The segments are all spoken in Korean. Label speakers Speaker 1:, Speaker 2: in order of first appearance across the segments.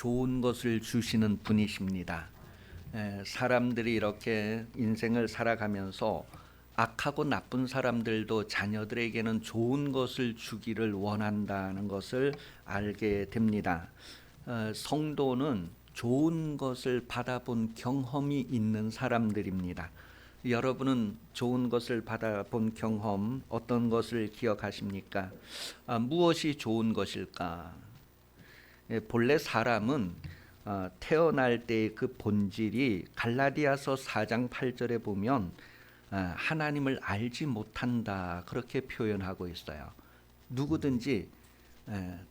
Speaker 1: 좋은 것을 주시는 분이십니다. 사람들이 이렇게 인생을 살아가면서 악하고 나쁜 사람들도 자녀들에게는 좋은 것을 주기를 원한다는 것을 알게 됩니다. 성도는 좋은 것을 받아본 경험이 있는 사람들입니다. 여러분은 좋은 것을 받아본 경험, 어떤 것을 기억하십니까? 무엇이 좋은 것일까? 본래 사람은 태어날 때의 그 본질이 갈라디아서 4장 8절에 보면 하나님을 알지 못한다, 그렇게 표현하고 있어요. 누구든지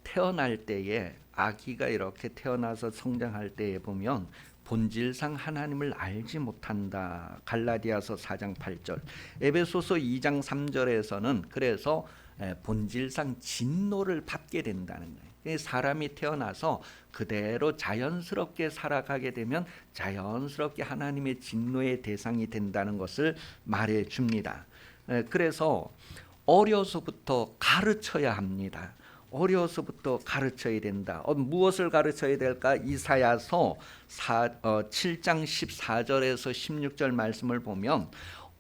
Speaker 1: 태어날 때에, 아기가 이렇게 태어나서 성장할 때에 보면 본질상 하나님을 알지 못한다. 갈라디아서 4장 8절. 에베소서 2장 3절에서는 그래서 본질상 진노를 받게 된다는 거예요. 사람이 태어나서 그대로 자연스럽게 살아가게 되면 자연스럽게 하나님의 진노의 대상이 된다는 것을 말해 줍니다. 그래서 어려서부터 가르쳐야 합니다. 어려서부터 가르쳐야 된다. 무엇을 가르쳐야 될까? 이사야서 7장 14절에서 16절 말씀을 보면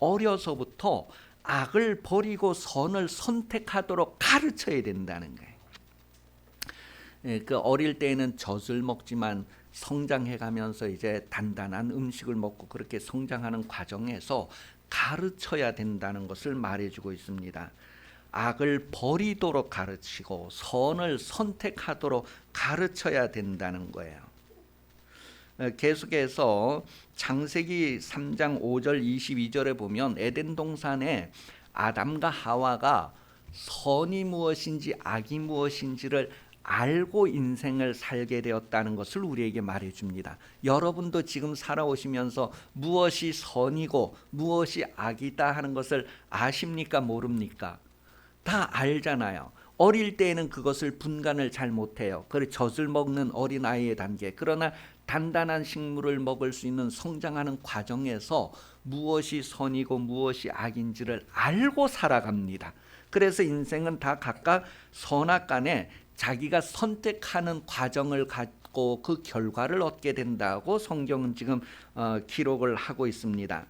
Speaker 1: 어려서부터 악을 버리고 선을 선택하도록 가르쳐야 된다는 거예요. 그 어릴 때에는 젖을 먹지만 성장해 가면서 이제 단단한 음식을 먹고 그렇게 성장하는 과정에서 가르쳐야 된다는 것을 말해주고 있습니다. 악을 버리도록 가르치고 선을 선택하도록 가르쳐야 된다는 거예요. 계속해서 창세기 3장 5절 22절에 보면 에덴 동산에 아담과 하와가 선이 무엇인지 악이 무엇인지를 알고 인생을 살게 되었다는 것을 우리에게 말해줍니다. 여러분도 지금 살아오시면서 무엇이 선이고 무엇이 악이다 하는 것을 아십니까? 모릅니까? 다 알잖아요. 어릴 때에는 그것을 분간을 잘 못해요. 그래 젖을 먹는 어린아이의 단계. 그러나 단단한 식물을 먹을 수 있는 성장하는 과정에서 무엇이 선이고 무엇이 악인지를 알고 살아갑니다. 그래서 인생은 다 각각 선악간에 자기가 선택하는 과정을 갖고 그 결과를 얻게 된다고 성경은 지금 기록을 하고 있습니다.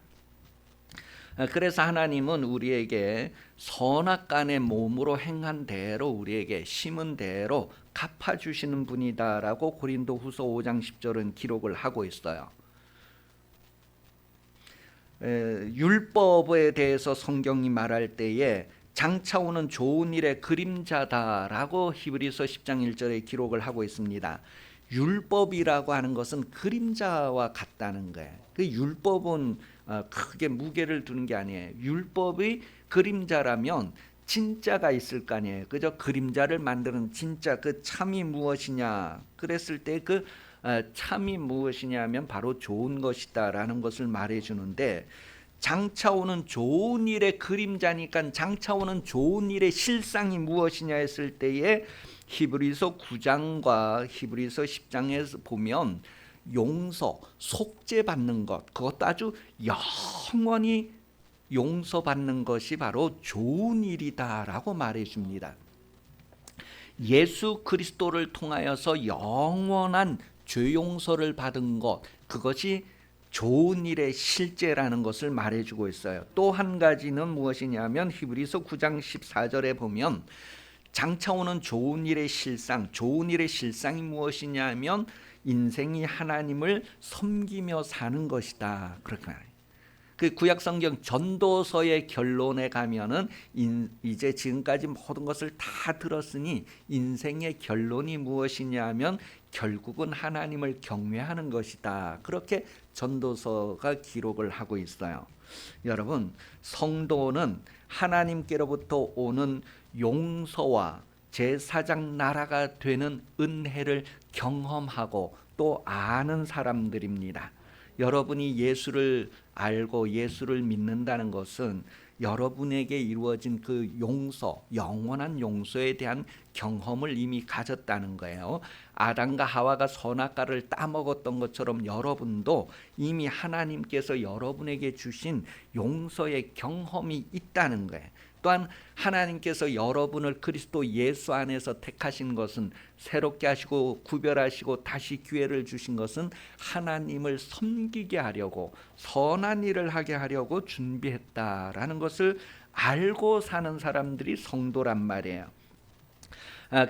Speaker 1: 그래서 하나님은 우리에게 선악간의 몸으로 행한 대로 우리에게 심은 대로 갚아주시는 분이다라고 고린도후서 5장 10절은 기록을 하고 있어요. 율법에 대해서 성경이 말할 때에 장차 오는 좋은 일의 그림자다라고 히브리서 10장 1절에 기록을 하고 있습니다. 율법이라고 하는 것은 그림자와 같다는 거예요. 그 율법은 크게 무게를 두는 게 아니에요. 율법의 그림자라면 진짜가 있을 거 아니에요. 그저 그림자를 만드는 진짜 그 참이 무엇이냐 그랬을 때 그 참이 무엇이냐면 바로 좋은 것이다라는 것을 말해주는데, 장차 오는 좋은 일의 그림자니까 장차 오는 좋은 일의 실상이 무엇이냐 했을 때에 히브리서 9장과 히브리서 10장에서 보면 용서, 속죄받는 것, 그것도 아주 영원히 용서받는 것이 바로 좋은 일이다라고 말해줍니다. 예수 그리스도를 통하여서 영원한 죄 용서를 받은 것, 그것이 좋은 일의 실제라는 것을 말해주고 있어요. 또 한 가지는 무엇이냐면 히브리서 9장 14절에 보면 장차 오는 좋은 일의 실상, 좋은 일의 실상이 무엇이냐면 인생이 하나님을 섬기며 사는 것이다. 그렇게 말해요. 그 구약성경 전도서의 결론에 가면은 이제 지금까지 모든 것을 다 들었으니 인생의 결론이 무엇이냐면 결국은 하나님을 경외하는 것이다. 그렇게 전도서가 기록을 하고 있어요. 여러분, 성도는 하나님께로부터 오는 용서와 제사장 나라가 되는 은혜를 경험하고 또 아는 사람들입니다. 여러분이 예수를 알고 예수를 믿는다는 것은 여러분에게 이루어진 그 용서, 영원한 용서에 대한 경험을 이미 가졌다는 거예요. 아담과 하와가 선악과를 따먹었던 것처럼 여러분도 이미 하나님께서 여러분에게 주신 용서의 경험이 있다는 거예요. 또한 하나님께서 여러분을 그리스도 예수 안에서 택하신 것은, 새롭게 하시고 구별하시고 다시 기회를 주신 것은 하나님을 섬기게 하려고, 선한 일을 하게 하려고 준비했다라는 것을 알고 사는 사람들이 성도란 말이에요.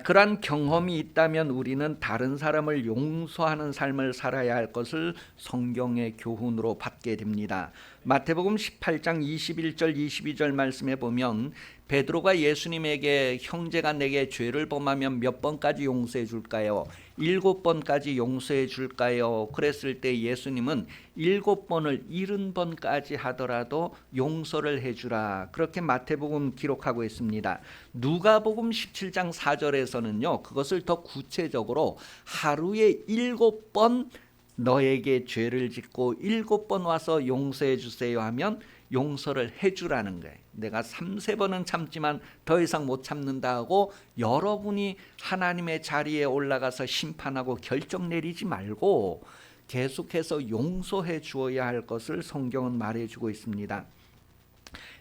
Speaker 1: 그러한 경험이 있다면 우리는 다른 사람을 용서하는 삶을 살아야 할 것을 성경의 교훈으로 받게 됩니다. 마태복음 18장 21절 22절 말씀에 보면 베드로가 예수님에게 형제가 내게 죄를 범하면 몇 번까지 용서해 줄까요? 7번까지 용서해 줄까요? 그랬을 때 예수님은 7번을 70번까지 하더라도 용서를 해주라, 그렇게 마태복음 기록하고 있습니다. 누가복음 17장 4절에서는요 그것을 더 구체적으로 하루에 7번 너에게 죄를 짓고 7번 와서 용서해 주세요 하면 용서를 해주라는 거예요. 내가 3-4번은 참지만 더 이상 못 참는다 하고 여러분이 하나님의 자리에 올라가서 심판하고 결정 내리지 말고 계속해서 용서해 주어야 할 것을 성경은 말해주고 있습니다.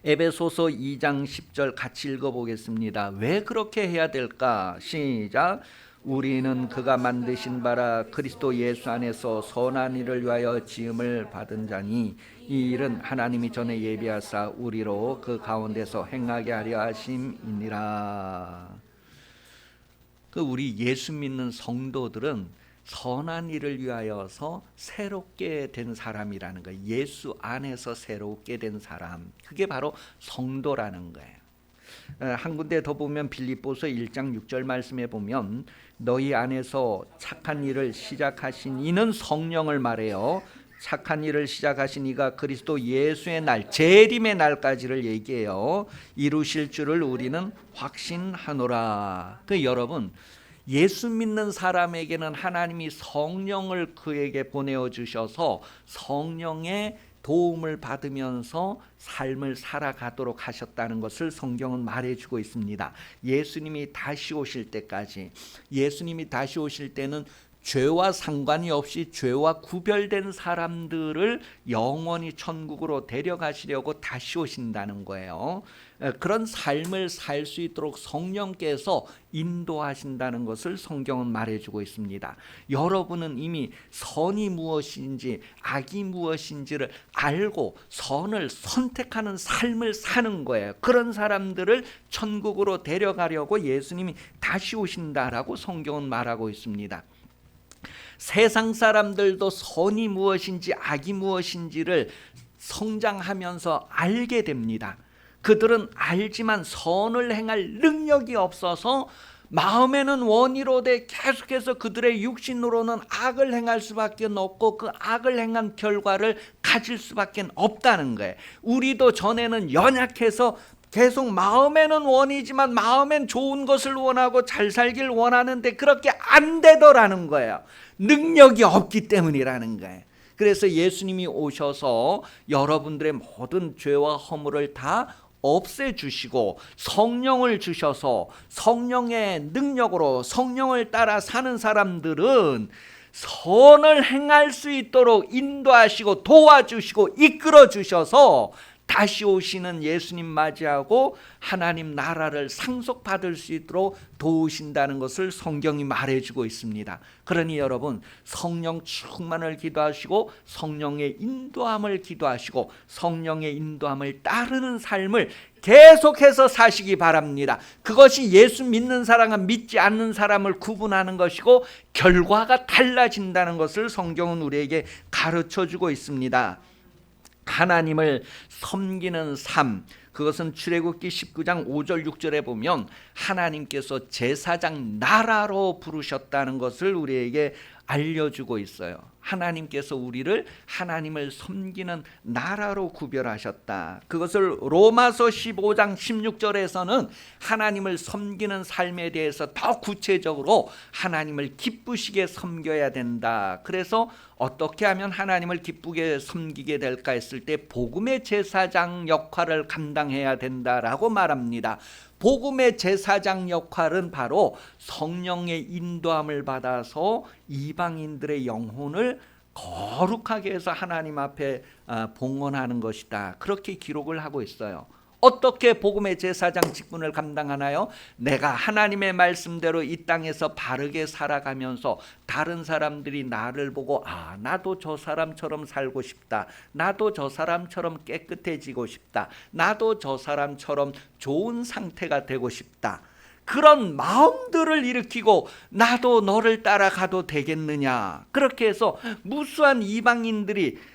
Speaker 1: 에베소서 2장 10절 같이 읽어보겠습니다. 왜 그렇게 해야 될까? 시작. 우리는 그가 만드신 바라 그리스도 예수 안에서 선한 일을 위하여 지음을 받은 자니 이 일은 하나님이 전에 예비하사 우리로 그 가운데서 행하게 하려 하심이니라. 우리 예수 믿는 성도들은 선한 일을 위하여서 새롭게 된 사람이라는 거예요. 예수 안에서 새롭게 된 사람, 그게 바로 성도라는 거예요. 한 군데 더 보면 빌립보서 1장 6절 말씀에 보면 너희 안에서 착한 일을 시작하신 이는 성령을 말해요. 착한 일을 시작하신 이가 그리스도 예수의 날, 재림의 날까지를 얘기해요. 이루실 줄을 우리는 확신하노라. 여러분, 예수 믿는 사람에게는 하나님이 성령을 그에게 보내어 주셔서 성령의 도움을 받으면서 삶을 살아가도록 하셨다는 것을 성경은 말해주고 있습니다. 예수님이 다시 오실 때까지, 예수님이 다시 오실 때는 죄와 상관이 없이 죄와 구별된 사람들을 영원히 천국으로 데려가시려고 다시 오신다는 거예요. 그런 삶을 살 수 있도록 성령께서 인도하신다는 것을 성경은 말해주고 있습니다. 여러분은 이미 선이 무엇인지 악이 무엇인지를 알고 선을 선택하는 삶을 사는 거예요. 그런 사람들을 천국으로 데려가려고 예수님이 다시 오신다라고 성경은 말하고 있습니다. 세상 사람들도 선이 무엇인지 악이 무엇인지를 성장하면서 알게 됩니다. 그들은 알지만 선을 행할 능력이 없어서 마음에는 원이로되 계속해서 그들의 육신으로는 악을 행할 수밖에 없고 그 악을 행한 결과를 가질 수밖에 없다는 거예요. 우리도 전에는 연약해서 계속 마음에는 원이지만 마음엔 좋은 것을 원하고 잘 살길 원하는데 그렇게 안 되더라는 거예요. 능력이 없기 때문이라는 거예요. 그래서 예수님이 오셔서 여러분들의 모든 죄와 허물을 다 없애주시고 성령을 주셔서 성령의 능력으로 성령을 따라 사는 사람들은 선을 행할 수 있도록 인도하시고 도와주시고 이끌어 주셔서 다시 오시는 예수님 맞이하고 하나님 나라를 상속받을 수 있도록 도우신다는 것을 성경이 말해주고 있습니다. 그러니 여러분, 성령 충만을 기도하시고 성령의 인도함을 기도하시고 성령의 인도함을 따르는 삶을 계속해서 사시기 바랍니다. 그것이 예수 믿는 사람과 믿지 않는 사람을 구분하는 것이고 결과가 달라진다는 것을 성경은 우리에게 가르쳐주고 있습니다. 하나님을 섬기는 삶, 그것은 출애굽기 19장 5절 6절에 보면 하나님께서 제사장 나라로 부르셨다는 것을 우리에게 알려주고 있어요. 하나님께서 우리를 하나님을 섬기는 나라로 구별하셨다. 그것을 로마서 15장 16절에서는 하나님을 섬기는 삶에 대해서 더 구체적으로 하나님을 기쁘시게 섬겨야 된다. 그래서 어떻게 하면 하나님을 기쁘게 섬기게 될까 했을 때 복음의 제사장 역할을 감당해야 된다라고 말합니다. 복음의 제사장 역할은 바로 성령의 인도함을 받아서 이방인들의 영혼을 거룩하게 해서 하나님 앞에 봉헌하는 것이다. 그렇게 기록을 하고 있어요. 어떻게 복음의 제사장 직분을 감당하나요? 내가 하나님의 말씀대로 이 땅에서 바르게 살아가면서 다른 사람들이 나를 보고 나도 저 사람처럼 살고 싶다. 나도 저 사람처럼 깨끗해지고 싶다. 나도 저 사람처럼 좋은 상태가 되고 싶다. 그런 마음들을 일으키고 나도 너를 따라가도 되겠느냐. 그렇게 해서 무수한 이방인들이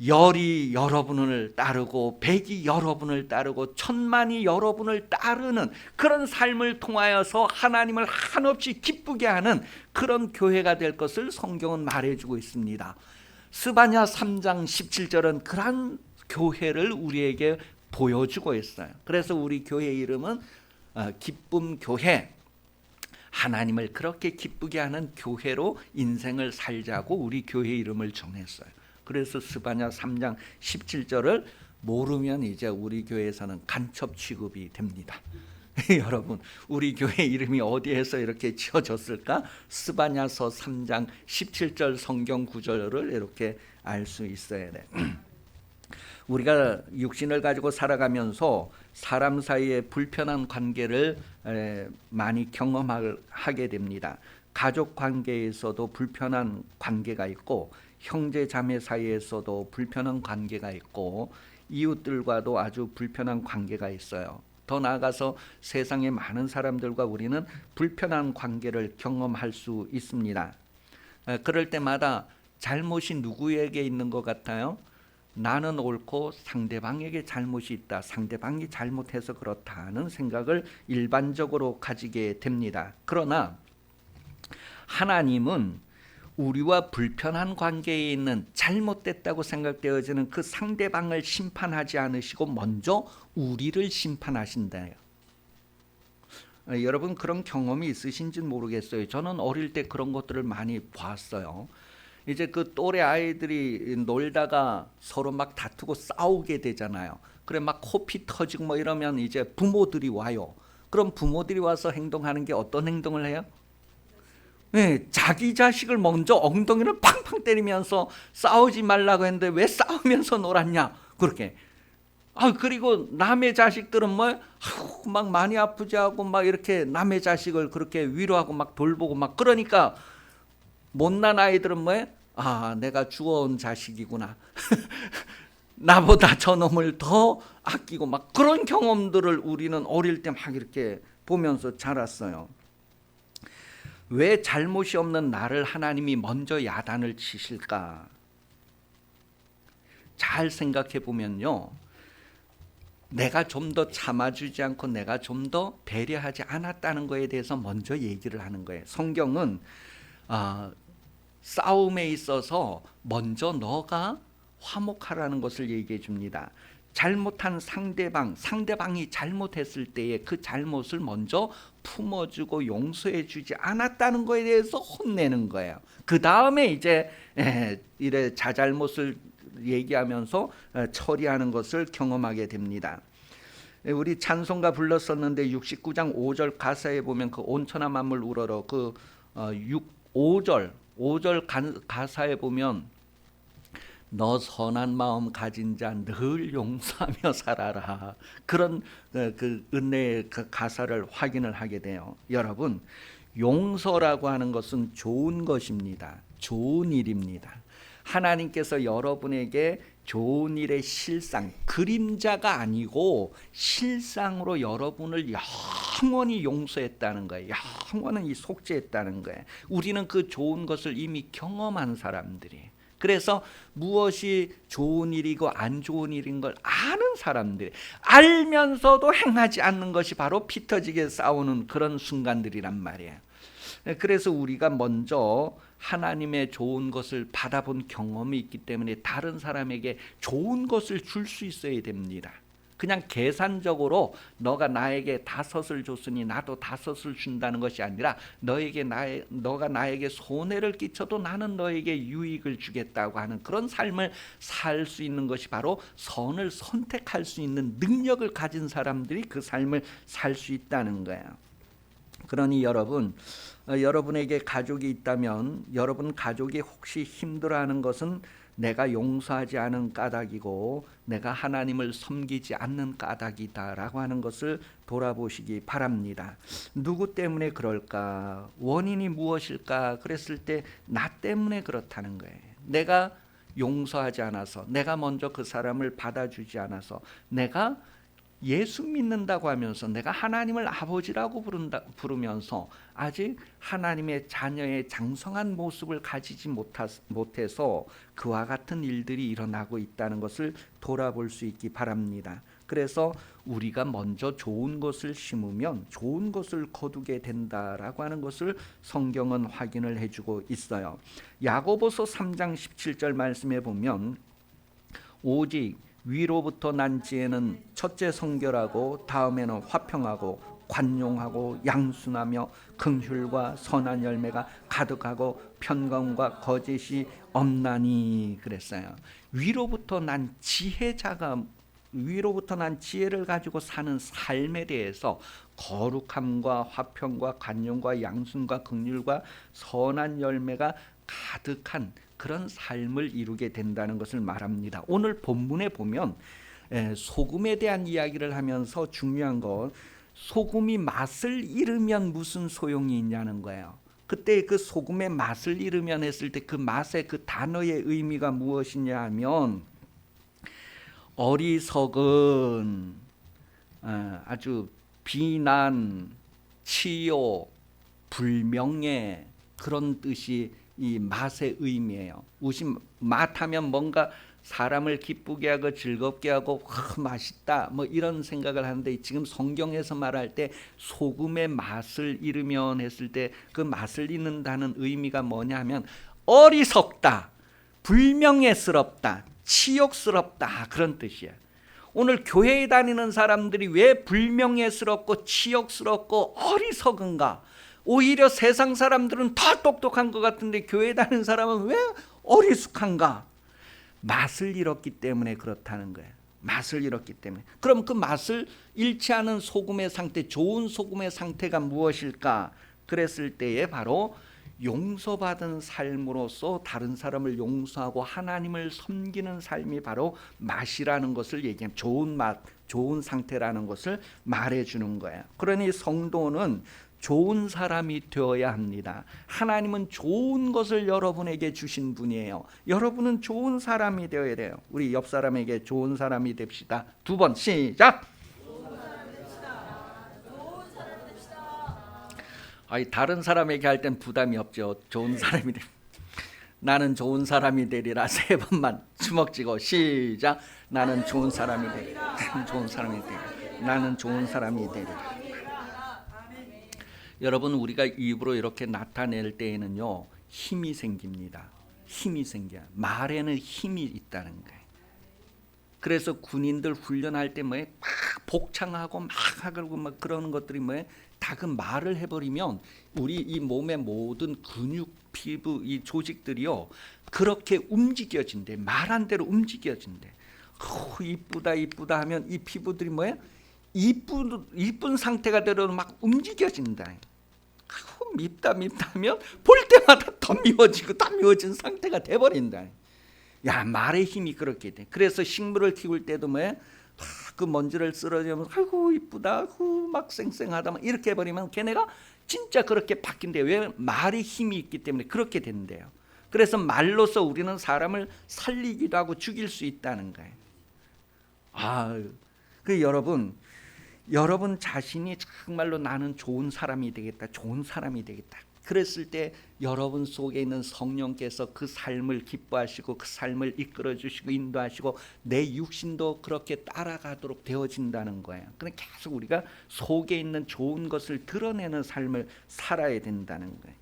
Speaker 1: 열이 여러분을 따르고 백이 여러분을 따르고 천만이 여러분을 따르는 그런 삶을 통하여서 하나님을 한없이 기쁘게 하는 그런 교회가 될 것을 성경은 말해주고 있습니다. 스바냐 3장 17절은 그런 교회를 우리에게 보여주고 있어요. 그래서 우리 교회 이름은 기쁨 교회, 하나님을 그렇게 기쁘게 하는 교회로 인생을 살자고 우리 교회 이름을 정했어요. 그래서 스바냐 3장 17절을 모르면 이제 우리 교회에서는 간첩 취급이 됩니다. 여러분, 우리 교회 이름이 어디에서 이렇게 지어졌을까? 스바냐서 3장 17절 성경 구절을 이렇게 알 수 있어야 돼. 우리가 육신을 가지고 살아가면서 사람 사이의 불편한 관계를 많이 경험하게 됩니다. 가족 관계에서도 불편한 관계가 있고 형제 자매 사이에서도 불편한 관계가 있고 이웃들과도 아주 불편한 관계가 있어요. 더 나아가서 세상의 많은 사람들과 우리는 불편한 관계를 경험할 수 있습니다. 그럴 때마다 잘못이 누구에게 있는 것 같아요? 나는 옳고 상대방에게 잘못이 있다. 상대방이 잘못해서 그렇다는 생각을 일반적으로 가지게 됩니다. 그러나 하나님은 우리와 불편한 관계에 있는 잘못됐다고 생각되어지는 그 상대방을 심판하지 않으시고 먼저 우리를 심판하신다요. 여러분 그런 경험이 있으신지는 모르겠어요. 저는 어릴 때 그런 것들을 많이 봤어요. 이제 그 또래 아이들이 놀다가 서로 막 다투고 싸우게 되잖아요. 그래 막 코피 터지고 뭐 이러면 이제 부모들이 와요. 그럼 부모들이 와서 행동하는 게 어떤 행동을 해요? 네, 자기 자식을 먼저 엉덩이를 팡팡 때리면서 싸우지 말라고 했는데 왜 싸우면서 놀았냐? 그렇게. 그리고 남의 자식들은 막 많이 아프지 하고 막 이렇게 남의 자식을 그렇게 위로하고 막 돌보고 막 그러니까 못난 아이들은 내가 주워온 자식이구나. 나보다 저놈을 더 아끼고 막 그런 경험들을 우리는 어릴 때 막 이렇게 보면서 자랐어요. 왜 잘못이 없는 나를 하나님이 먼저 야단을 치실까? 잘 생각해 보면요. 내가 좀 더 참아주지 않고 내가 좀 더 배려하지 않았다는 것에 대해서 먼저 얘기를 하는 거예요. 성경은 싸움에 있어서 먼저 너가 화목하라는 것을 얘기해 줍니다. 잘못한 상대방이 잘못했을 때에 그 잘못을 먼저 품어주고 용서해 주지 않았다는 것에 대해서 혼내는 거예요. 그 다음에 이제 이래 자잘못을 얘기하면서 처리하는 것을 경험하게 됩니다. 우리 찬송가 불렀었는데 69장 5절 가사에 보면 그 온천한 만물 우러러 그 5절 가사에 보면 너 선한 마음 가진 자 늘 용서하며 살아라. 그런 그 은혜의 그 가사를 확인을 하게 돼요. 여러분, 용서라고 하는 것은 좋은 것입니다. 좋은 일입니다. 하나님께서 여러분에게 좋은 일의 실상, 그림자가 아니고 실상으로 여러분을 영원히 용서했다는 거예요. 영원히 속죄했다는 거예요. 우리는 그 좋은 것을 이미 경험한 사람들이에요. 그래서 무엇이 좋은 일이고 안 좋은 일인 걸 아는 사람들이 알면서도 행하지 않는 것이 바로 피 터지게 싸우는 그런 순간들이란 말이에요. 그래서 우리가 먼저 하나님의 좋은 것을 받아본 경험이 있기 때문에 다른 사람에게 좋은 것을 줄 수 있어야 됩니다. 그냥 계산적으로 너가 나에게 5을 줬으니 나도 5을 준다는 것이 아니라 너가 나에게 손해를 끼쳐도 나는 너에게 유익을 주겠다고 하는 그런 삶을 살 수 있는 것이 바로 선을 선택할 수 있는 능력을 가진 사람들이 그 삶을 살 수 있다는 거예요. 그러니 여러분에게 가족이 있다면 여러분 가족이 혹시 힘들어하는 것은 내가 용서하지 않은 까닭이고 내가 하나님을 섬기지 않는 까닭이다라고 하는 것을 돌아보시기 바랍니다. 누구 때문에 그럴까? 원인이 무엇일까? 그랬을 때 나 때문에 그렇다는 거예요. 내가 용서하지 않아서, 내가 먼저 그 사람을 받아주지 않아서, 내가 예수 믿는다고 하면서 내가 하나님을 아버지라고 부르면서 아직 하나님의 자녀의 장성한 모습을 가지지 못해서 그와 같은 일들이 일어나고 있다는 것을 돌아볼 수 있기 바랍니다. 그래서 우리가 먼저 좋은 것을 심으면 좋은 것을 거두게 된다라고 하는 것을 성경은 확인을 해주고 있어요. 야고보서 3장 17절 말씀에 보면 오직 위로부터 난 지혜는 첫째 성결하고 다음에는 화평하고 관용하고 양순하며 긍휼과 선한 열매가 가득하고 편감과 거짓이 없나니 그랬어요. 위로부터 난 지혜를 가지고 사는 삶에 대해서 거룩함과 화평과 관용과 양순과 긍휼과 선한 열매가 가득한 그런 삶을 이루게 된다는 것을 말합니다. 오늘 본문에 보면 소금에 대한 이야기를 하면서 중요한 건 소금이 맛을 잃으면 무슨 소용이 있냐는 거예요. 그때 그 소금의 맛을 잃으면 했을 때 그 맛의 그 단어의 의미가 무엇이냐 하면 어리석은, 아주 비난, 치욕, 불명예 그런 뜻이 이 맛의 의미예요. 우시 맛하면 뭔가 사람을 기쁘게 하고 즐겁게 하고 맛있다 뭐 이런 생각을 하는데 지금 성경에서 말할 때 소금의 맛을 잃으면 했을 때 그 맛을 잃는다는 의미가 뭐냐 하면 어리석다, 불명예스럽다, 치욕스럽다 그런 뜻이에요. 오늘 교회에 다니는 사람들이 왜 불명예스럽고 치욕스럽고 어리석은가? 오히려 세상 사람들은 더 똑똑한 것 같은데 교회 다니는 사람은 왜 어리숙한가? 맛을 잃었기 때문에 그렇다는 거예요. 맛을 잃었기 때문에. 그럼 그 맛을 잃지 않은 소금의 상태, 좋은 소금의 상태가 무엇일까? 그랬을 때에 바로 용서받은 삶으로서 다른 사람을 용서하고 하나님을 섬기는 삶이 바로 맛이라는 것을 얘기하면 좋은 맛, 좋은 상태라는 것을 말해주는 거예요. 그러니 성도는 좋은 사람이 되어야 합니다. 하나님은 좋은 것을 여러분에게 주신 분이에요. 여러분은 좋은 사람이 되어야 돼요. 우리 옆 사람에게 좋은 사람이 됩시다. 두 번 시작. 아니, 다른 사람에게 할 땐 부담이 없죠. 좋은 사람이 되. 나는 좋은 사람이 되리라. 세 번만 주먹 쥐고 시작. 나는 좋은 사람이 되리라. 나는 좋은 사람이 되리라. 나는 좋은 사람이 되리라. 여러분, 우리가 입으로 이렇게 나타낼 때에는요 힘이 생깁니다. 힘이 생겨요. 말에는 힘이 있다는 거예요. 그래서 군인들 훈련할 때 막 복창하고 막 하고 막 그런 것들이 다 그 말을 해버리면 우리 이 몸의 모든 근육, 피부, 이 조직들이요 그렇게 움직여진대. 말한 대로 움직여진대. 이쁘다 이쁘다 하면 이 피부들이 이쁜 상태가 되려면 막 움직여진다. 밉다 하면 볼 때마다 더 미워지고 더 미워진 상태가 돼버린다. 야, 말의 힘이 그렇게 돼. 그래서 식물을 키울 때도 그 먼지를 쓸어주면 아이고 이쁘다, 아이고 막 쌩쌩하다 막 이렇게 해버리면 걔네가 진짜 그렇게 바뀐대요. 왜? 말의 힘이 있기 때문에 그렇게 된대요. 그래서 말로서 우리는 사람을 살리기도 하고 죽일 수 있다는 거예요. 그 여러분 자신이 정말로 나는 좋은 사람이 되겠다, 좋은 사람이 되겠다. 그랬을 때 여러분 속에 있는 성령께서 그 삶을 기뻐하시고 그 삶을 이끌어 주시고 인도하시고 내 육신도 그렇게 따라가도록 되어진다는 거예요. 그러니까 계속 우리가 속에 있는 좋은 것을 드러내는 삶을 살아야 된다는 거예요.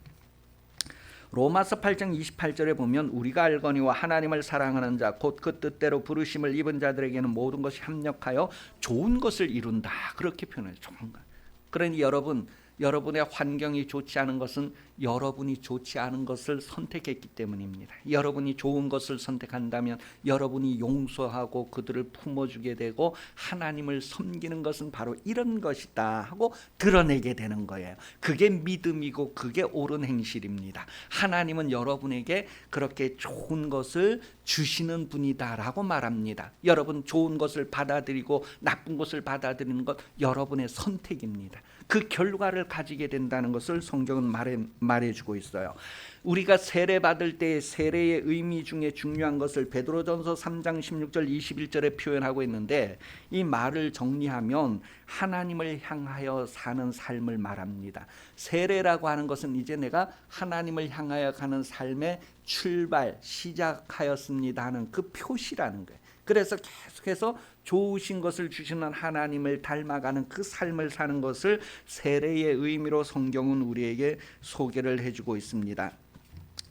Speaker 1: 로마서 8장 28절에 보면 우리가 알거니와 하나님을 사랑하는 자 곧 그 뜻대로 부르심을 입은 자들에게는 모든 것이 합력하여 좋은 것을 이룬다. 그렇게 표현해요. 좋은 것. 그러니 여러분 여러분의 환경이 좋지 않은 것은 여러분이 좋지 않은 것을 선택했기 때문입니다. 여러분이 좋은 것을 선택한다면 여러분이 용서하고 그들을 품어주게 되고 하나님을 섬기는 것은 바로 이런 것이다 하고 드러내게 되는 거예요. 그게 믿음이고 그게 옳은 행실입니다. 하나님은 여러분에게 그렇게 좋은 것을 주시는 분이다라고 말합니다. 여러분 좋은 것을 받아들이고 나쁜 것을 받아들이는 것 여러분의 선택입니다. 그 결과를 가지게 된다는 것을 성경은 말해주고 있어요. 우리가 세례받을 때 세례의 의미 중에 중요한 것을 베드로전서 3장 16절 21절에 표현하고 있는데, 이 말을 정리하면 하나님을 향하여 사는 삶을 말합니다. 세례라고 하는 것은 이제 내가 하나님을 향하여 가는 삶의 출발, 시작하였습니다 하는 그 표시라는 거예요. 그래서 계속해서 좋으신 것을 주시는 하나님을 닮아가는 그 삶을 사는 것을 세례의 의미로 성경은 우리에게 소개를 해주고 있습니다.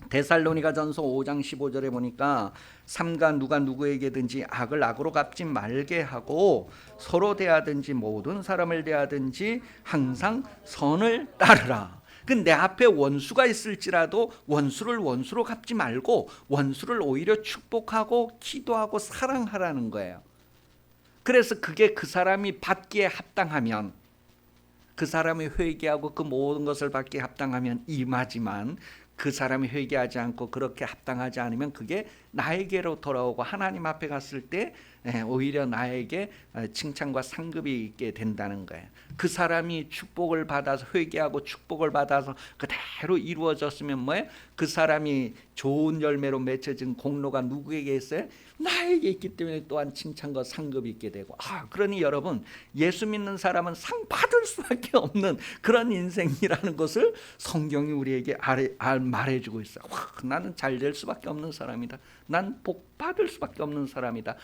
Speaker 1: 데살로니가전서 5장 15절에 보니까 삼가 누가 누구에게든지 악을 악으로 갚지 말게 하고 서로 대하든지 모든 사람을 대하든지 항상 선을 따르라. 내 앞에 원수가 있을지라도 원수를 원수로 갚지 말고 원수를 오히려 축복하고 기도하고 사랑하라는 거예요. 그래서 그게 그 사람이 받기에 합당하면, 그 사람이 회개하고 그 모든 것을 받기에 합당하면 임하지만, 그 사람이 회개하지 않고 그렇게 합당하지 않으면 그게 나에게로 돌아오고 하나님 앞에 갔을 때 오히려 나에게 칭찬과 상급이 있게 된다는 거예요. 그 사람이 축복을 받아서 회개하고 축복을 받아서 그대로 이루어졌으면 뭐예요? 그 사람이 좋은 열매로 맺혀진 공로가 누구에게 있어요? 나에게 있기 때문에 또한 칭찬과 상급이 있게 되고, 그러니 여러분 예수 믿는 사람은 상 받을 수밖에 없는 그런 인생이라는 것을 성경이 우리에게 말해주고 있어요. 나는 잘 될 수밖에 없는 사람이다. 난 복 받을 수밖에 없는 사람이다.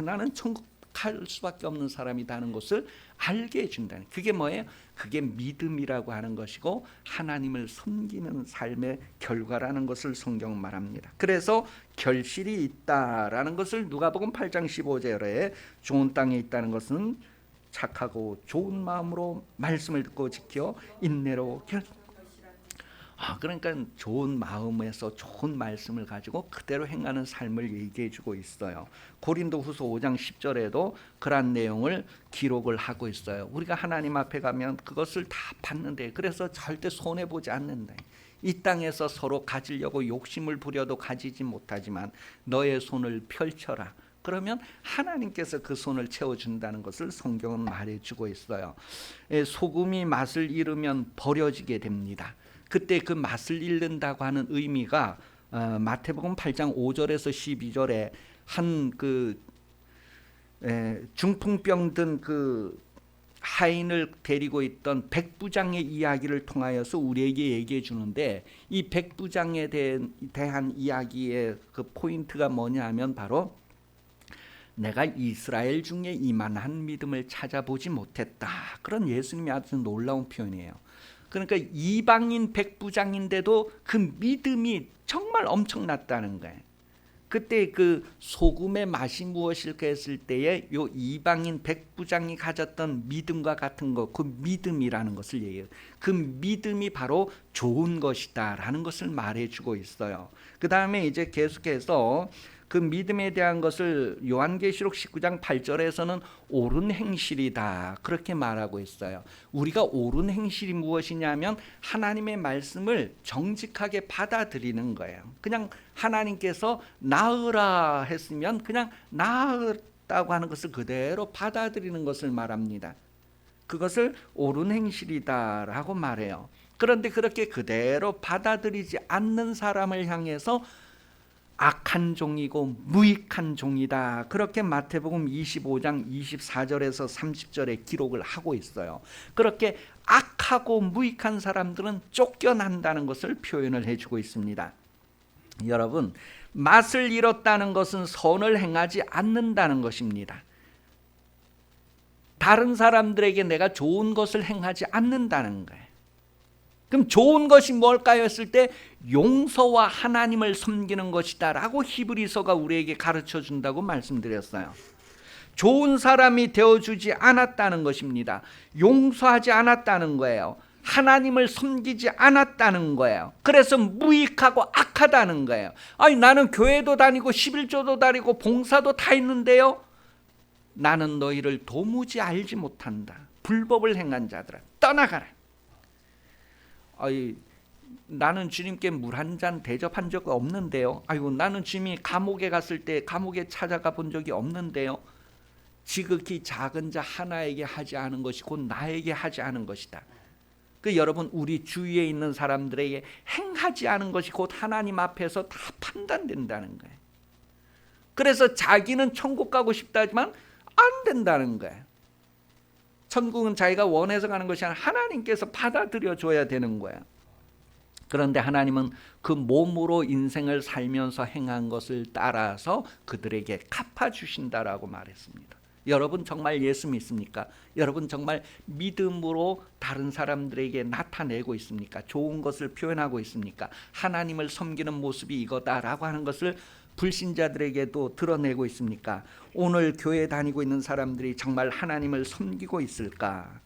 Speaker 1: 나는 천국 갈 수밖에 없는 사람이다 하는 것을 알게 해준다는, 그게 뭐예요? 그게 믿음이라고 하는 것이고 하나님을 섬기는 삶의 결과라는 것을 성경은 말합니다. 그래서 결실이 있다라는 것을 누가복음 8장 15절에 좋은 땅에 있다는 것은 착하고 좋은 마음으로 말씀을 듣고 지켜 인내로 그러니까 좋은 마음에서 좋은 말씀을 가지고 그대로 행하는 삶을 얘기해 주고 있어요. 고린도후서 5장 10절에도 그러한 내용을 기록을 하고 있어요. 우리가 하나님 앞에 가면 그것을 다 받는데, 그래서 절대 손해보지 않는다. 이 땅에서 서로 가지려고 욕심을 부려도 가지지 못하지만 너의 손을 펼쳐라. 그러면 하나님께서 그 손을 채워준다는 것을 성경은 말해주고 있어요. 소금이 맛을 잃으면 버려지게 됩니다. 그때 그 맛을 잃는다고 하는 의미가 마태복음 8장 5절에서 12절에 한 그 중풍병 든 그 하인을 데리고 있던 백부장의 이야기를 통하여서 우리에게 얘기해 주는데, 이 백부장에 대한 이야기의 그 포인트가 뭐냐 하면 바로 내가 이스라엘 중에 이만한 믿음을 찾아보지 못했다. 그런 예수님이 아주 놀라운 표현이에요. 그러니까 이방인 백부장인데도 그 믿음이 정말 엄청났다는 거예요. 그때 그 소금의 맛이 무엇일까 했을 때에 요 이방인 백부장이 가졌던 믿음과 같은 것, 그 믿음이라는 것을 얘기해요. 그 믿음이 바로 좋은 것이다 라는 것을 말해주고 있어요. 그 다음에 이제 계속해서 그 믿음에 대한 것을 요한계시록 19장 8절에서는 옳은 행실이다 그렇게 말하고 있어요. 우리가 옳은 행실이 무엇이냐면 하나님의 말씀을 정직하게 받아들이는 거예요. 그냥 하나님께서 나으라 했으면 그냥 나으다고 하는 것을 그대로 받아들이는 것을 말합니다. 그것을 옳은 행실이다라고 말해요. 그런데 그렇게 그대로 받아들이지 않는 사람을 향해서 악한 종이고 무익한 종이다 그렇게 마태복음 25장 24절에서 30절에 기록을 하고 있어요. 그렇게 악하고 무익한 사람들은 쫓겨난다는 것을 표현을 해주고 있습니다. 여러분, 맛을 잃었다는 것은 선을 행하지 않는다는 것입니다. 다른 사람들에게 내가 좋은 것을 행하지 않는다는 거예요. 그럼 좋은 것이 뭘까요 했을 때 용서와 하나님을 섬기는 것이다 라고 히브리서가 우리에게 가르쳐 준다고 말씀드렸어요. 좋은 사람이 되어주지 않았다는 것입니다. 용서하지 않았다는 거예요. 하나님을 섬기지 않았다는 거예요. 그래서 무익하고 악하다는 거예요. 아니, 나는 교회도 다니고 11조도 다니고 봉사도 다 있는데요, 나는 너희를 도무지 알지 못한다. 불법을 행한 자들아, 떠나가라. 아이, 나는 주님께 물 한 잔 대접한 적 없는데요. 아이고, 나는 주님이 감옥에 갔을 때 감옥에 찾아가 본 적이 없는데요. 지극히 작은 자 하나에게 하지 않은 것이 곧 나에게 하지 않은 것이다. 그 여러분, 우리 주위에 있는 사람들에게 행하지 않은 것이 곧 하나님 앞에서 다 판단된다는 거예요. 그래서 자기는 천국 가고 싶다지만 안 된다는 거예요. 천국은 자기가 원해서 가는 것이 아니라 하나님께서 받아들여 줘야 되는 거예요. 그런데 하나님은 그 몸으로 인생을 살면서 행한 것을 따라서 그들에게 갚아주신다라고 말했습니다. 여러분 정말 예수 믿습니까? 여러분 정말 믿음으로 다른 사람들에게 나타내고 있습니까? 좋은 것을 표현하고 있습니까? 하나님을 섬기는 모습이 이거다라고 하는 것을 불신자들에게도 드러내고 있습니까? 오늘 교회 다니고 있는 사람들이 정말 하나님을 섬기고 있을까?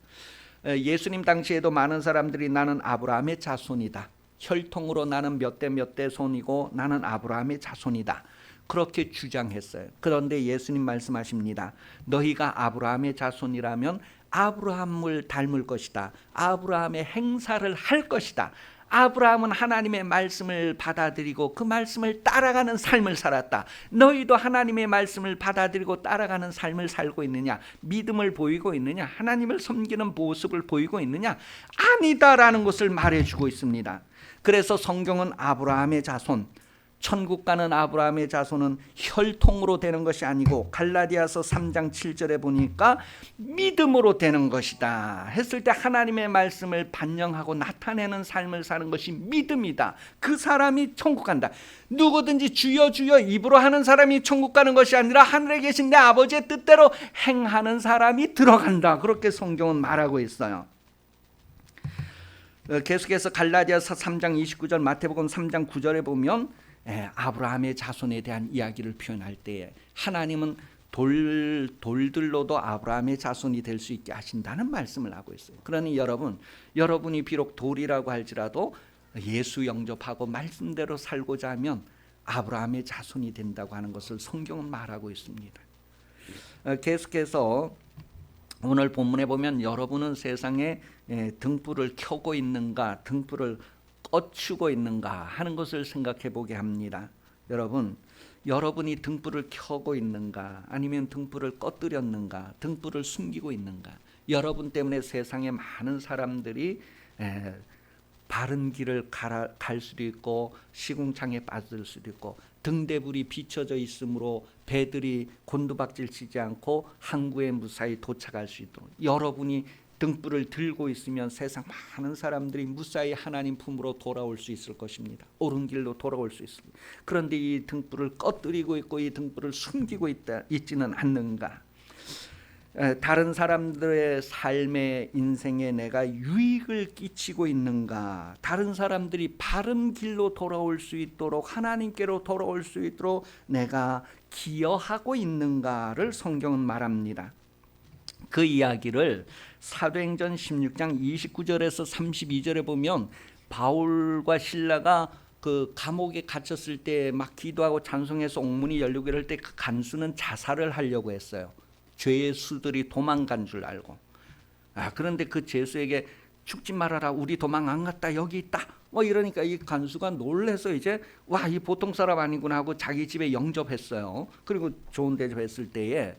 Speaker 1: 예수님 당시에도 많은 사람들이 나는 아브라함의 자손이다, 혈통으로 나는 몇 대 몇 대 손이고 나는 아브라함의 자손이다, 그렇게 주장했어요. 그런데 예수님 말씀하십니다. 너희가 아브라함의 자손이라면 아브라함을 닮을 것이다. 아브라함의 행사를 할 것이다. 아브라함은 하나님의 말씀을 받아들이고 그 말씀을 따라가는 삶을 살았다. 너희도 하나님의 말씀을 받아들이고 따라가는 삶을 살고 있느냐? 믿음을 보이고 있느냐? 하나님을 섬기는 모습을 보이고 있느냐? 아니다라는 것을 말해주고 있습니다. 그래서 성경은 아브라함의 자손, 천국 가는 아브라함의 자손은 혈통으로 되는 것이 아니고 갈라디아서 3장 7절에 보니까 믿음으로 되는 것이다 했을 때 하나님의 말씀을 반영하고 나타내는 삶을 사는 것이 믿음이다. 그 사람이 천국 간다. 누구든지 주여 주여 입으로 하는 사람이 천국 가는 것이 아니라 하늘에 계신 내 아버지의 뜻대로 행하는 사람이 들어간다. 그렇게 성경은 말하고 있어요. 계속해서 갈라디아서 3장 29절, 마태복음 3장 9절에 보면 아브라함의 자손에 대한 이야기를 표현할 때에 하나님은 돌들로도 아브라함의 자손이 될 수 있게 하신다는 말씀을 하고 있어요. 그러니 여러분이 비록 돌이라고 할지라도 예수 영접하고 말씀대로 살고자 하면 아브라함의 자손이 된다고 하는 것을 성경은 말하고 있습니다. 계속해서 오늘 본문에 보면 여러분은 세상에 등불을 켜고 있는가, 등불을 꺼추고 있는가 하는 것을 생각해 보게 합니다. 여러분이 등불을 켜고 있는가, 아니면 등불을 꺼뜨렸는가, 등불을 숨기고 있는가? 여러분 때문에 세상에 많은 사람들이 바른 길을 갈 수도 있고 시궁창에 빠질 수도 있고 등대불이 비춰져 있으므로 배들이 곤두박질 치지 않고 항구에 무사히 도착할 수 있도록 여러분이 등불을 들고 있으면 세상 많은 사람들이 무사히 하나님 품으로 돌아올 수 있을 것입니다. 옳은 길로 돌아올 수 있습니다. 그런데 이 등불을 꺼뜨리고 있고 이 등불을 숨기고 있지는 않는가? 다른 사람들의 삶의 인생에 내가 유익을 끼치고 있는가? 다른 사람들이 바른 길로 돌아올 수 있도록 하나님께로 돌아올 수 있도록 내가 기여하고 있는가를 성경은 말합니다. 그 이야기를 사도행전 16장 29절에서 32절에 보면 바울과 실라가 그 감옥에 갇혔을 때 막 기도하고 찬송해서 옥문이 열리고 이럴 때 그 간수는 자살을 하려고 했어요. 죄의 수들이 도망간 줄 알고. 그런데 그 죄수에게 죽지 말아라, 우리 도망 안 갔다, 여기 있다, 이러니까 이 간수가 놀래서 이제 이 보통 사람 아니구나 하고 자기 집에 영접했어요. 그리고 좋은 대접했을 때에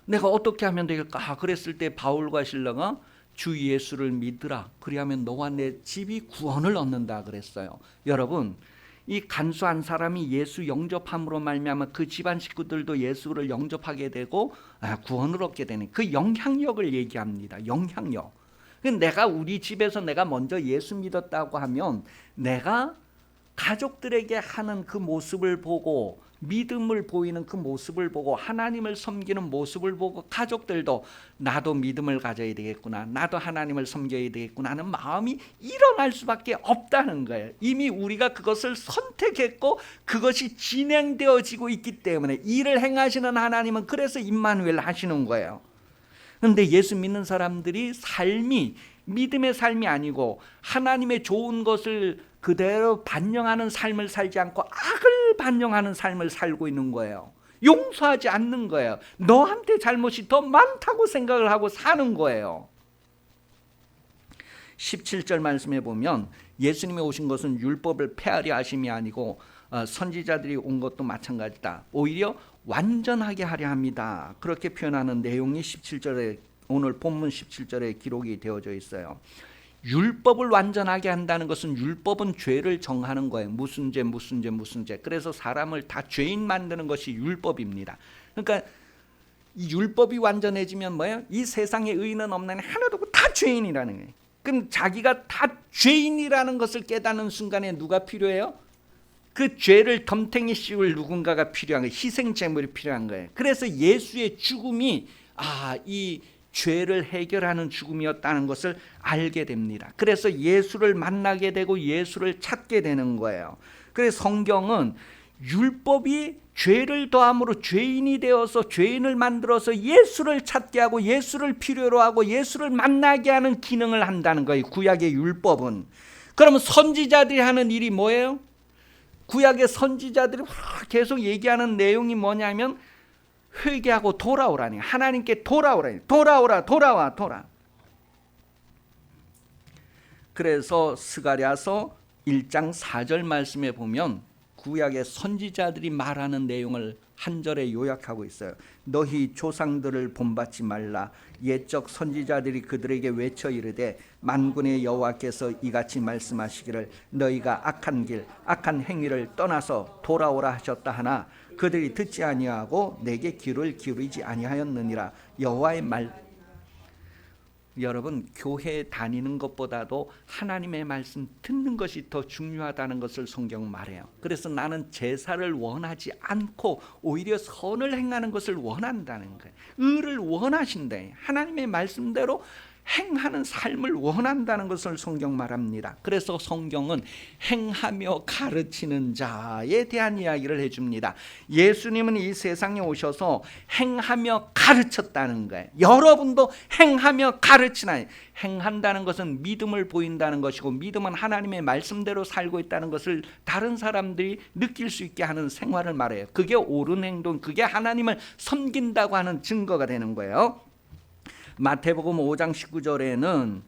Speaker 1: 내가 어떻게 하면 될까? 그랬을 때 바울과 실라가 주 예수를 믿으라, 그리하면 너와 내 집이 구원을 얻는다 그랬어요. 여러분, 이 간수 한 사람이 예수 영접함으로 말미암아 그 집안 식구들도 예수를 영접하게 되고 구원을 얻게 되는 그 영향력을 얘기합니다. 영향력. 내가 우리 집에서 내가 먼저 예수 믿었다고 하면 내가 가족들에게 하는 그 모습을 보고 믿음을 보이는 그 모습을 보고 하나님을 섬기는 모습을 보고 가족들도 나도 믿음을 가져야 되겠구나, 나도 하나님을 섬겨야 되겠구나 하는 마음이 일어날 수밖에 없다는 거예요. 이미 우리가 그것을 선택했고 그것이 진행되어지고 있기 때문에 일을 행하시는 하나님은 그래서 임마누엘 하시는 거예요. 그런데 예수 믿는 사람들이 삶이 믿음의 삶이 아니고 하나님의 좋은 것을 그대로 반영하는 삶을 살지 않고 악을 반영하는 삶을 살고 있는 거예요. 용서하지 않는 거예요. 너한테 잘못이 더 많다고 생각을 하고 사는 거예요. 17절 말씀에 보면 예수님이 오신 것은 율법을 폐하려 하심이 아니고 선지자들이 온 것도 마찬가지다. 오히려 완전하게 하려 합니다. 그렇게 표현하는 내용이 17절에, 오늘 본문 17절에 기록이 되어져 있어요. 율법을 완전하게 한다는 것은, 율법은 죄를 정하는 거예요. 무슨 죄 무슨 죄 무슨 죄. 그래서 사람을 다 죄인 만드는 것이 율법입니다. 그러니까 이 율법이 완전해지면 뭐예요? 이 세상에 의인은 없나니 하나도 없고 다 죄인이라는 거예요. 그럼 자기가 다 죄인이라는 것을 깨닫는 순간에 누가 필요해요? 그 죄를 덤탱이 씌울 누군가가 필요한 거예요. 희생 제물이 필요한 거예요. 그래서 예수의 죽음이 이 죄를 해결하는 죽음이었다는 것을 알게 됩니다. 그래서 예수를 만나게 되고 예수를 찾게 되는 거예요. 그래서 성경은 율법이 죄를 더함으로 죄인이 되어서 죄인을 만들어서 예수를 찾게 하고 예수를 필요로 하고 예수를 만나게 하는 기능을 한다는 거예요. 구약의 율법은. 그러면 선지자들이 하는 일이 뭐예요? 구약의 선지자들이 계속 얘기하는 내용이 뭐냐면 회개하고 돌아오라니, 하나님께 돌아오라니, 돌아와. 그래서 스가랴서 1장 4절 말씀에 보면 구약의 선지자들이 말하는 내용을 한 절에 요약하고 있어요. 너희 조상들을 본받지 말라. 옛적 선지자들이 그들에게 외쳐 이르되 만군의 여호와께서 이같이 말씀하시기를 너희가 악한 길 악한 행위를 떠나서 돌아오라 하셨다 하나 그들이 듣지 아니하고 내게 귀를 기울이지 아니하였느니라. 여호와의 말. 여러분, 교회 다니는 것보다도 하나님의 말씀 듣는 것이 더 중요하다는 것을 성경은 말해요. 그래서 나는 제사를 원하지 않고 오히려 선을 행하는 것을 원한다는 거예요. 의를 원하신다. 하나님의 말씀대로 행하는 삶을 원한다는 것을 성경 말합니다. 그래서 성경은 행하며 가르치는 자에 대한 이야기를 해줍니다. 예수님은 이 세상에 오셔서 행하며 가르쳤다는 거예요. 여러분도 행하며 가르치나. 행한다는 것은 믿음을 보인다는 것이고 믿음은 하나님의 말씀대로 살고 있다는 것을 다른 사람들이 느낄 수 있게 하는 생활을 말해요. 그게 옳은 행동, 그게 하나님을 섬긴다고 하는 증거가 되는 거예요. 마태복음 5장 19절에는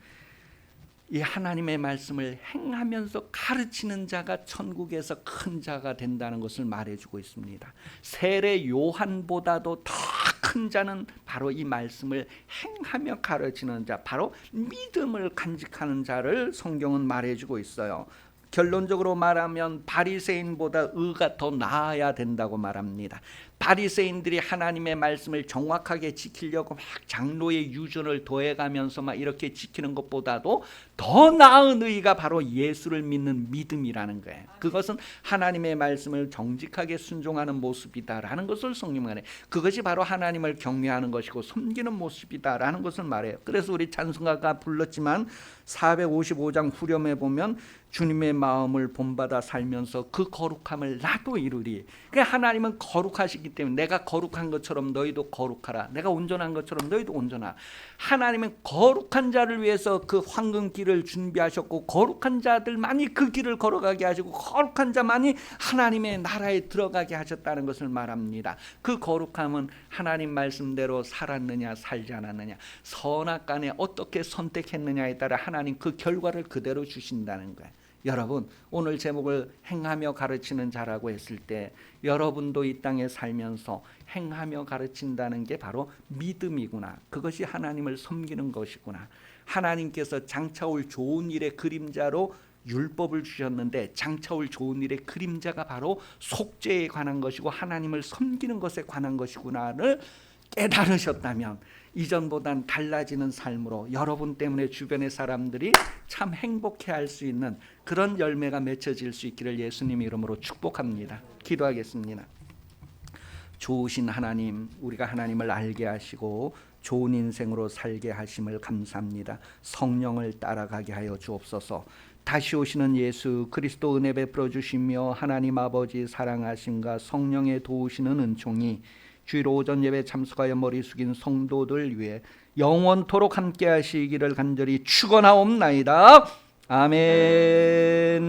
Speaker 1: 이 하나님의 말씀을 행하면서 가르치는 자가 천국에서 큰 자가 된다는 것을 말해주고 있습니다. 세례 요한보다도 더 큰 자는 바로 이 말씀을 행하며 가르치는 자, 바로 믿음을 간직하는 자를 성경은 말해주고 있어요. 결론적으로 말하면 바리새인보다 의가 더 나아야 된다고 말합니다. 바리새인들이 하나님의 말씀을 정확하게 지키려고 막 장로의 유전을 더해가면서 막 이렇게 지키는 것보다도 더 나은 의가 바로 예수를 믿는 믿음이라는 거예요. 그것은 하나님의 말씀을 정직하게 순종하는 모습이다라는 것을 성경은 말해요. 그것이 바로 하나님을 경외하는 것이고 섬기는 모습이다라는 것을 말해요. 그래서 우리 찬송가가 불렀지만 455장 후렴에 보면 주님의 마음을 본받아 살면서 그 거룩함을 나도 이루리. 그러니까 하나님은 거룩하시기 때문에 내가 거룩한 것처럼 너희도 거룩하라. 내가 온전한 것처럼 너희도 온전하라. 하나님은 거룩한 자를 위해서 그 황금길을 준비하셨고 거룩한 자들만이 그 길을 걸어가게 하시고 거룩한 자만이 하나님의 나라에 들어가게 하셨다는 것을 말합니다. 그 거룩함은 하나님 말씀대로 살았느냐 살지 않았느냐, 선악간에 어떻게 선택했느냐에 따라 하나님 그 결과를 그대로 주신다는 거예요. 여러분, 오늘 제목을 행하며 가르치는 자라고 했을 때 여러분도 이 땅에 살면서 행하며 가르친다는 게 바로 믿음이구나. 그것이 하나님을 섬기는 것이구나. 하나님께서 장차올 좋은 일의 그림자로 율법을 주셨는데 장차올 좋은 일의 그림자가 바로 속죄에 관한 것이고 하나님을 섬기는 것에 관한 것이구나를 깨달으셨다면 이전보단 달라지는 삶으로 여러분 때문에 주변의 사람들이 참 행복해할 수 있는 그런 열매가 맺혀질 수 있기를 예수님 이름으로 축복합니다. 기도하겠습니다. 좋으신 하나님, 우리가 하나님을 알게 하시고 좋은 인생으로 살게 하심을 감사합니다. 성령을 따라가게 하여 주옵소서. 다시 오시는 예수 그리스도 은혜 베풀어 주시며 하나님 아버지 사랑하심과 성령의 도우시는 은총이 주일 오전 예배 참석하여 머리 숙인 성도들 위해 영원토록 함께 하시기를 간절히 축원하옵나이다. 아멘.